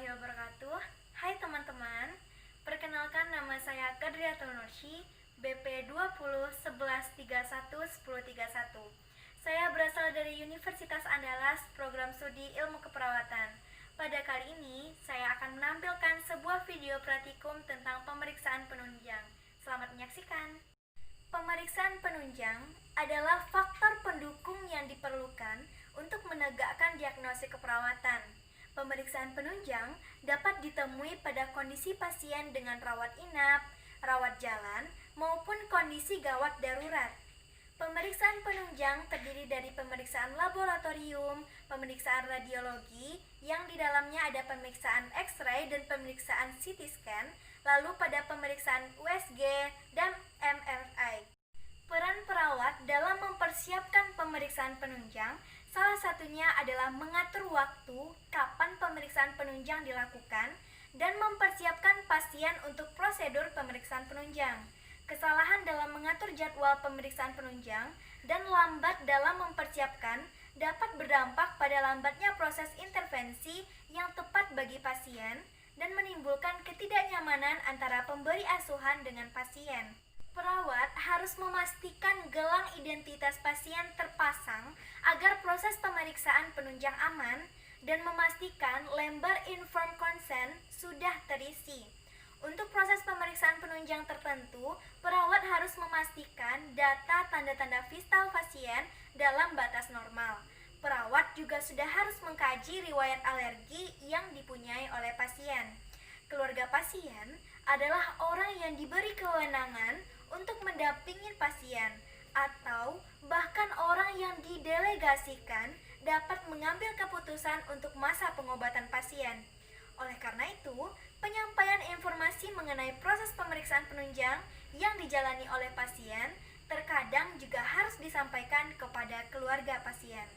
warahmatullahi wabarakatuh. Hai teman-teman, perkenalkan nama saya Kadriatul Nursi, BP 20 11 31 1031. Saya berasal dari Universitas Andalas, Program Studi Ilmu Keperawatan. Pada kali ini, saya akan menampilkan sebuah video praktikum tentang pemeriksaan penunjang. Selamat menyaksikan. Pemeriksaan penunjang adalah faktor pendukung yang diperlukan untuk menegakkan diagnosis keperawatan. Pemeriksaan penunjang dapat ditemui pada kondisi pasien dengan rawat inap, rawat jalan, maupun kondisi gawat darurat. Pemeriksaan penunjang terdiri dari pemeriksaan laboratorium, pemeriksaan radiologi, yang di dalamnya ada pemeriksaan X-ray dan pemeriksaan CT scan, lalu pada pemeriksaan USG dan MRI. Peran perawat dalam mempersiapkan pemeriksaan penunjang salah satunya adalah mengatur waktu kapan pemeriksaan penunjang dilakukan dan mempersiapkan pasien untuk prosedur pemeriksaan penunjang. Kesalahan dalam mengatur jadwal pemeriksaan penunjang dan lambat dalam mempersiapkan dapat berdampak pada lambatnya proses intervensi yang tepat bagi pasien dan menimbulkan ketidaknyamanan antara pemberi asuhan dengan pasien. Perawat harus memastikan gelang identitas pasien terpasang agar proses pemeriksaan penunjang aman dan memastikan lembar informed consent sudah terisi. Untuk proses pemeriksaan penunjang tertentu, perawat harus memastikan data tanda-tanda vital pasien dalam batas normal. Perawat juga sudah harus mengkaji riwayat alergi yang dipunyai oleh pasien. Keluarga pasien adalah orang yang diberi kewenangan untuk mendampingi pasien atau bahkan orang yang didelegasikan dapat mengambil keputusan untuk masa pengobatan pasien. Oleh karena itu, penyampaian informasi mengenai proses pemeriksaan penunjang yang dijalani oleh pasien terkadang juga harus disampaikan kepada keluarga pasien.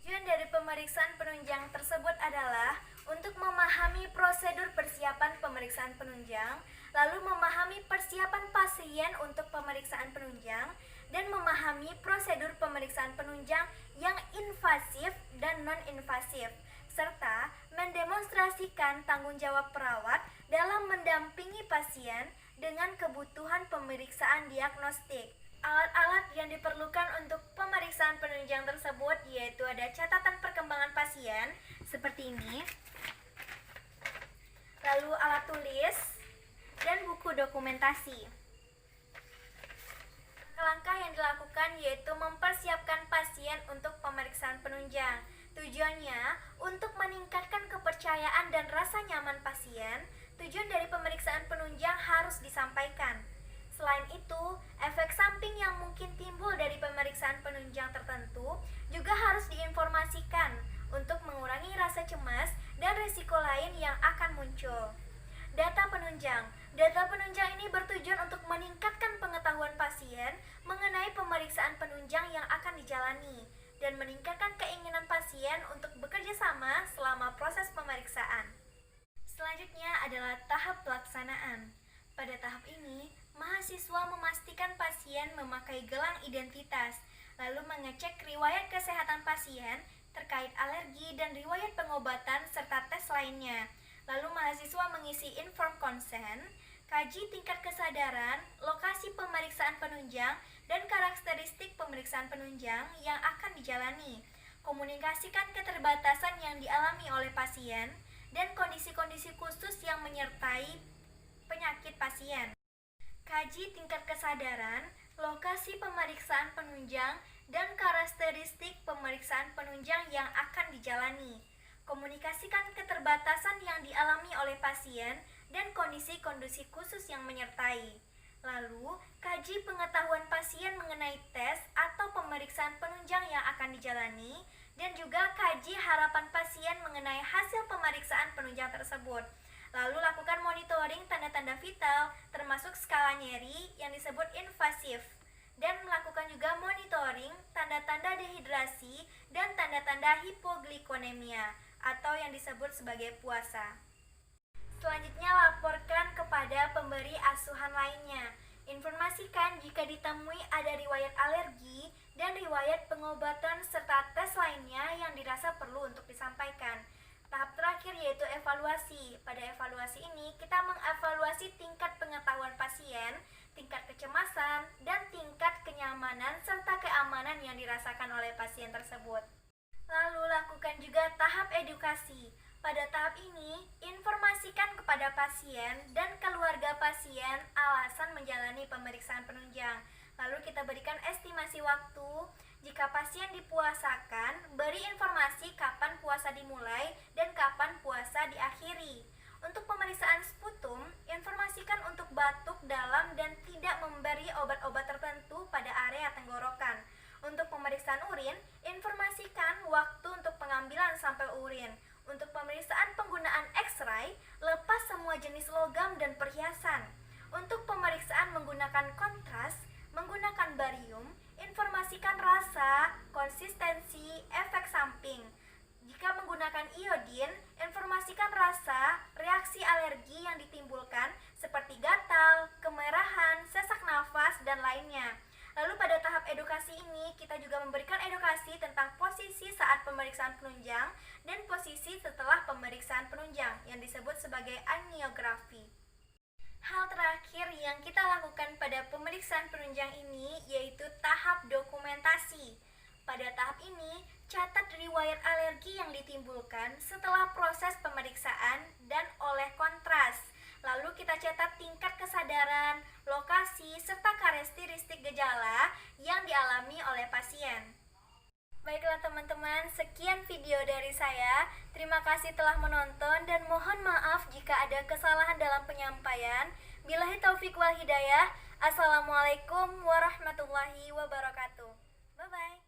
Tujuan dari pemeriksaan penunjang tersebut adalah untuk memahami prosedur persiapan pemeriksaan penunjang, lalu memahami persiapan pasien untuk pemeriksaan penunjang, dan memahami prosedur pemeriksaan penunjang yang invasif dan non-invasif, serta mendemonstrasikan tanggung jawab perawat dalam mendampingi pasien dengan kebutuhan pemeriksaan diagnostik. Alat-alat yang diperlukan untuk pemeriksaan penunjang tersebut yaitu ada catatan perkembangan pasien seperti ini, lalu alat tulis, dan buku dokumentasi. Langkah yang dilakukan yaitu mempersiapkan pasien untuk pemeriksaan penunjang. Tujuannya untuk meningkatkan kepercayaan dan rasa nyaman pasien. Tujuan dari pemeriksaan penunjang harus disampaikan. Selain itu, efek samping yang mungkin timbul dari pemeriksaan penunjang tertentu juga harus diinformasikan untuk mengurangi rasa cemas dan risiko lain yang akan muncul. Data penunjang. Data penunjang ini bertujuan untuk meningkatkan pengetahuan pasien mengenai pemeriksaan penunjang yang akan dijalani dan meningkatkan keinginan pasien untuk bekerja sama selama proses pemeriksaan. Selanjutnya adalah tahap pelaksanaan. Pada tahap ini, mahasiswa memastikan pasien memakai gelang identitas, lalu mengecek riwayat kesehatan pasien terkait alergi dan riwayat pengobatan serta tes lainnya. Lalu mahasiswa mengisi informed consent, kaji tingkat kesadaran, lokasi pemeriksaan penunjang, dan karakteristik pemeriksaan penunjang yang akan dijalani. Komunikasikan keterbatasan yang dialami oleh pasien dan kondisi-kondisi khusus yang menyertai penyakit pasien. Kaji tingkat kesadaran, lokasi pemeriksaan penunjang, dan karakteristik pemeriksaan penunjang yang akan dijalani. Komunikasikan keterbatasan yang dialami oleh pasien dan kondisi-kondisi khusus yang menyertai. Lalu, kaji pengetahuan pasien mengenai tes atau pemeriksaan penunjang yang akan dijalani, dan juga kaji harapan pasien mengenai hasil pemeriksaan penunjang tersebut. Lalu lakukan monitoring tanda-tanda vital termasuk skala nyeri yang disebut invasif, dan melakukan juga monitoring tanda-tanda dehidrasi dan tanda-tanda hipoglikonemia atau yang disebut sebagai puasa. Selanjutnya, laporkan kepada pemberi asuhan lainnya. Informasikan jika ditemui ada riwayat alergi dan riwayat pengobatan serta tes lainnya yang dirasa perlu untuk disampaikan. Tahap terakhir terakhir yaitu evaluasi. Pada evaluasi ini kita mengevaluasi tingkat pengetahuan pasien, tingkat kecemasan, dan tingkat kenyamanan serta keamanan yang dirasakan oleh pasien tersebut. Lalu lakukan juga tahap edukasi. Pada tahap ini, informasikan kepada pasien dan keluarga pasien alasan menjalani pemeriksaan penunjang. Lalu kita berikan estimasi waktu. Jika pasien dipuasakan, beri informasi kapan puasa dimulai dan kapan puasa diakhiri. Untuk pemeriksaan sputum, informasikan untuk batuk dalam dan tidak memberi obat-obat tertentu pada area tenggorokan. Untuk pemeriksaan urin, informasikan waktu untuk pengambilan sampel urin. Untuk pemeriksaan penggunaan X-ray, lepas semua jenis logam dan perhiasan. Untuk pemeriksaan menggunakan kontras, menggunakan barium, informasikan rasa, konsistensi, efek samping. Jika menggunakan iodin, informasikan rasa, reaksi alergi yang ditimbulkan seperti gatal, kemerahan, sesak nafas, dan lainnya. Lalu pada tahap edukasi ini kita juga memberikan edukasi tentang posisi saat pemeriksaan penunjang dan posisi setelah pemeriksaan penunjang yang disebut sebagai angiography. Hal terakhir yang kita lakukan pada pemeriksaan penunjang ini yaitu tahap dokumentasi. Pada tahap ini, catat riwayat alergi yang ditimbulkan setelah proses pemeriksaan dan oleh kontras. Lalu kita catat tingkat kesadaran, lokasi, serta karakteristik gejala yang dialami oleh pasien. Baiklah teman-teman, sekian video dari saya. Terima kasih telah menonton dan mohon maaf jika ada kesalahan dalam penyampaian. Billahi taufiq wal hidayah. Assalamualaikum warahmatullahi wabarakatuh. Bye-bye.